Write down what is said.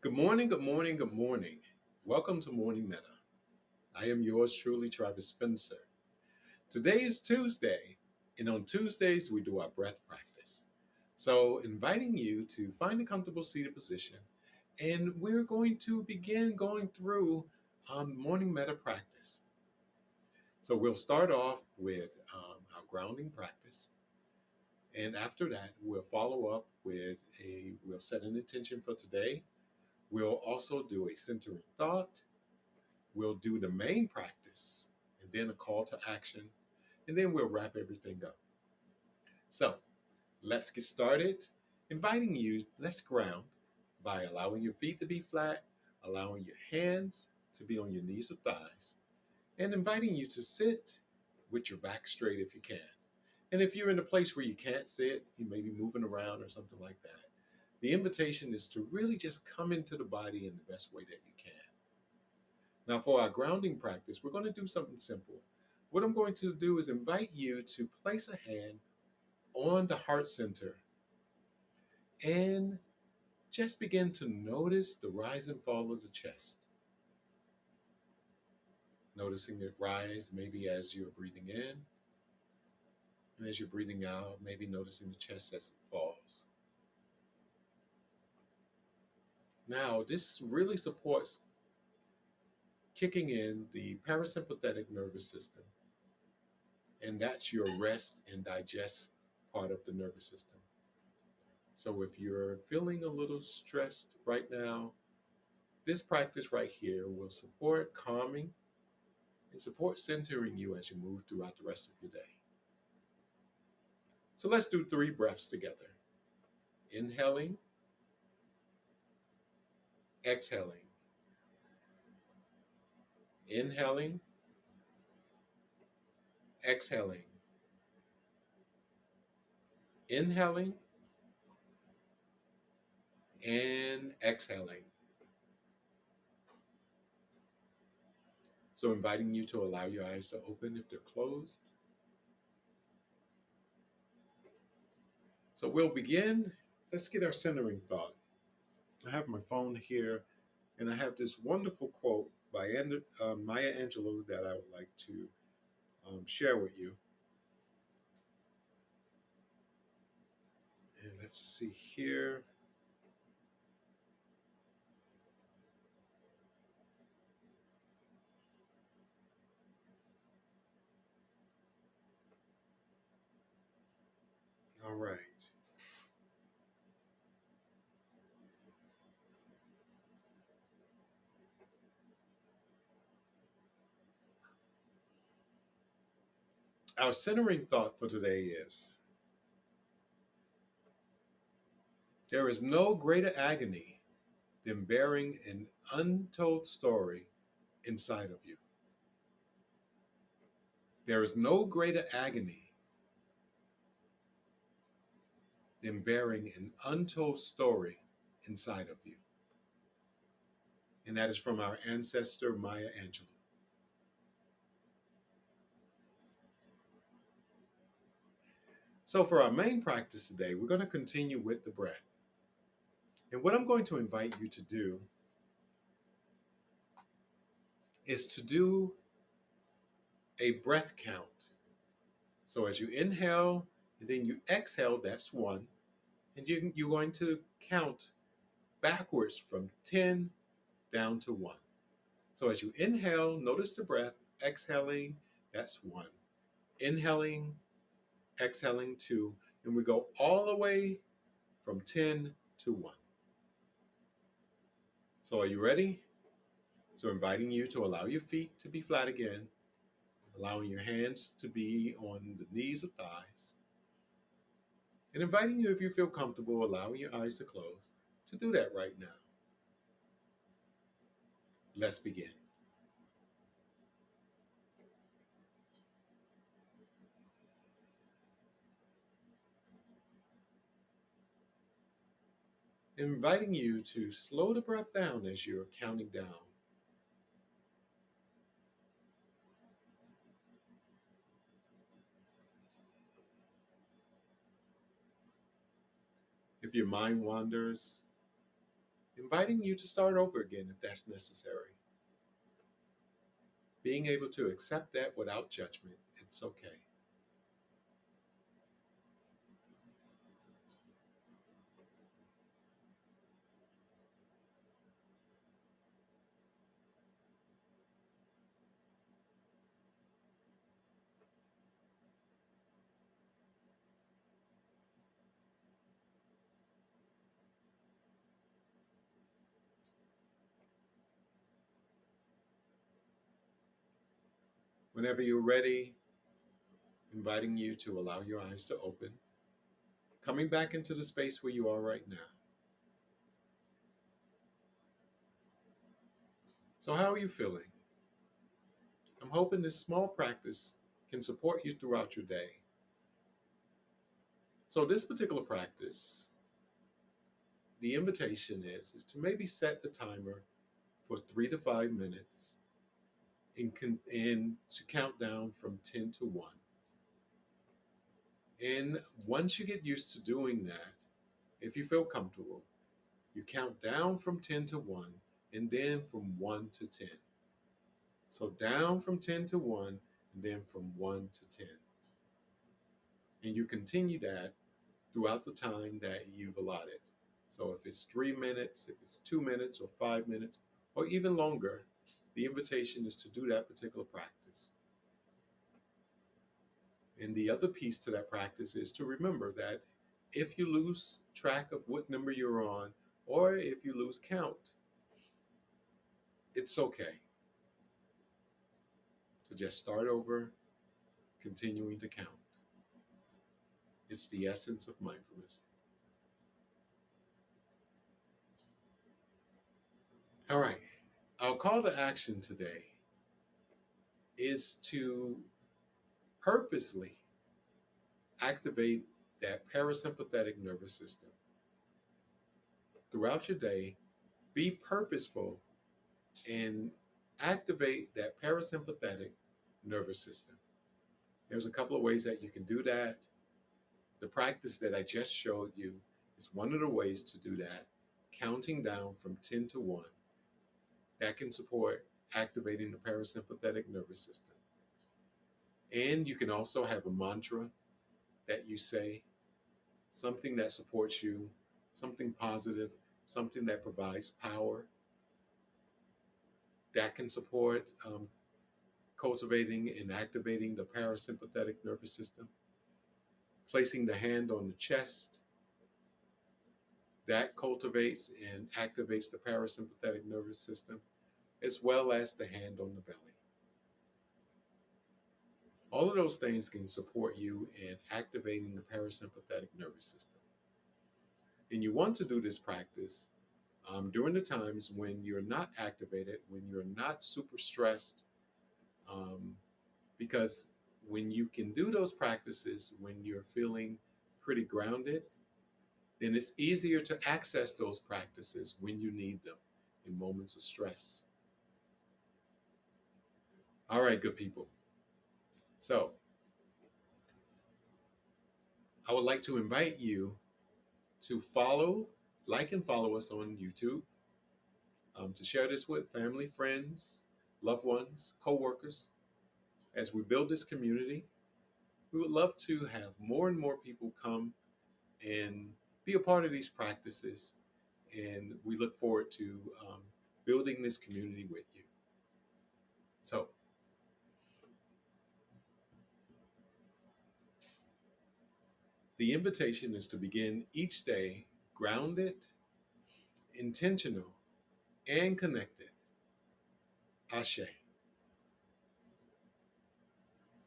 Good morning, good morning, good morning. Welcome to Morning Meta. I am yours truly, Travis Spencer. Today is Tuesday, and on Tuesdays we do our breath practice. So, inviting you to find a comfortable seated position, and we're going to begin going through Morning Meta practice. So, we'll start off with our grounding practice, and after that, we'll follow up with we'll set an intention for today. We'll also do a centering thought. We'll do the main practice and then a call to action, and then we'll wrap everything up. So let's get started. Inviting you, let's ground by allowing your feet to be flat, allowing your hands to be on your knees or thighs, and inviting you to sit with your back straight if you can. And if you're in a place where you can't sit, you may be moving around or something like that. The invitation is to really just come into the body in the best way that you can. Now, for our grounding practice, we're going to do something simple. What I'm going to do is invite you to place a hand on the heart center and just begin to notice the rise and fall of the chest. Noticing it rise maybe as you're breathing in, and as you're breathing out, maybe noticing the chest as it falls. Now, this really supports kicking in the parasympathetic nervous system, and that's your rest and digest part of the nervous system. So if you're feeling a little stressed right now, this practice right here will support calming and support centering you as you move throughout the rest of your day. So let's do 3 breaths together. Inhaling, exhaling, inhaling, exhaling, inhaling, and exhaling. So inviting you to allow your eyes to open if they're closed. So we'll begin. Let's get our centering thought. I have my phone here, and I have this wonderful quote by Maya Angelou that I would like to share with you. And let's see here. All right. Our centering thought for today is there is no greater agony than bearing an untold story inside of you. There is no greater agony than bearing an untold story inside of you. And that is from our ancestor, Maya Angelou. So, for our main practice today, we're going to continue with the breath. And what I'm going to invite you to do is to do a breath count. So, as you inhale and then you exhale, that's 1. And you're going to count backwards from 10 down to 1. So, as you inhale, notice the breath. Exhaling, that's 1. Inhaling, exhaling, 2. And we go all the way from 10 to 1. So, are you ready? So, inviting you to allow your feet to be flat again, allowing your hands to be on the knees or thighs, and inviting you, if you feel comfortable, allowing your eyes to close, to do that right now. Let's begin. Inviting you to slow the breath down as you're counting down. If your mind wanders, inviting you to start over again if that's necessary. Being able to accept that without judgment, it's okay. Whenever you're ready, inviting you to allow your eyes to open, coming back into the space where you are right now. So, how are you feeling? I'm hoping this small practice can support you throughout your day. So, this particular practice, the invitation is to maybe set the timer for 3 to 5 minutes and to count down from 10 to 1. And once you get used to doing that, if you feel comfortable, you count down from 10 to 1 and then from 1 to 10. So down from 10 to 1 and then from 1 to 10. And you continue that throughout the time that you've allotted. So if it's 3 minutes, if it's 2 minutes or 5 minutes, or even longer, the invitation is to do that particular practice. And the other piece to that practice is to remember that if you lose track of what number you're on, or if you lose count, it's okay to just start over, continuing to count. It's the essence of mindfulness. All right. Our call to action today is to purposely activate that parasympathetic nervous system. Throughout your day, be purposeful and activate that parasympathetic nervous system. There's a couple of ways that you can do that. The practice that I just showed you is one of the ways to do that, counting down from 10 to 1. That can support activating the parasympathetic nervous system. And you can also have a mantra that you say, something that supports you, something positive, something that provides power, that can support cultivating and activating the parasympathetic nervous system. Placing the hand on the chest, that cultivates and activates the parasympathetic nervous system, as well as the hand on the belly. All of those things can support you in activating the parasympathetic nervous system. And you want to do this practice during the times when you're not activated, when you're not super stressed, um, because when you can do those practices, when you're feeling pretty grounded, then it's easier to access those practices when you need them in moments of stress. All right, good people. So I would like to invite you to like and follow us on YouTube, to share this with family, friends, loved ones, co-workers. As we build this community, we would love to have more and more people come and be a part of these practices. And we look forward to building this community with you. So, the invitation is to begin each day grounded, intentional, and connected. Ashe.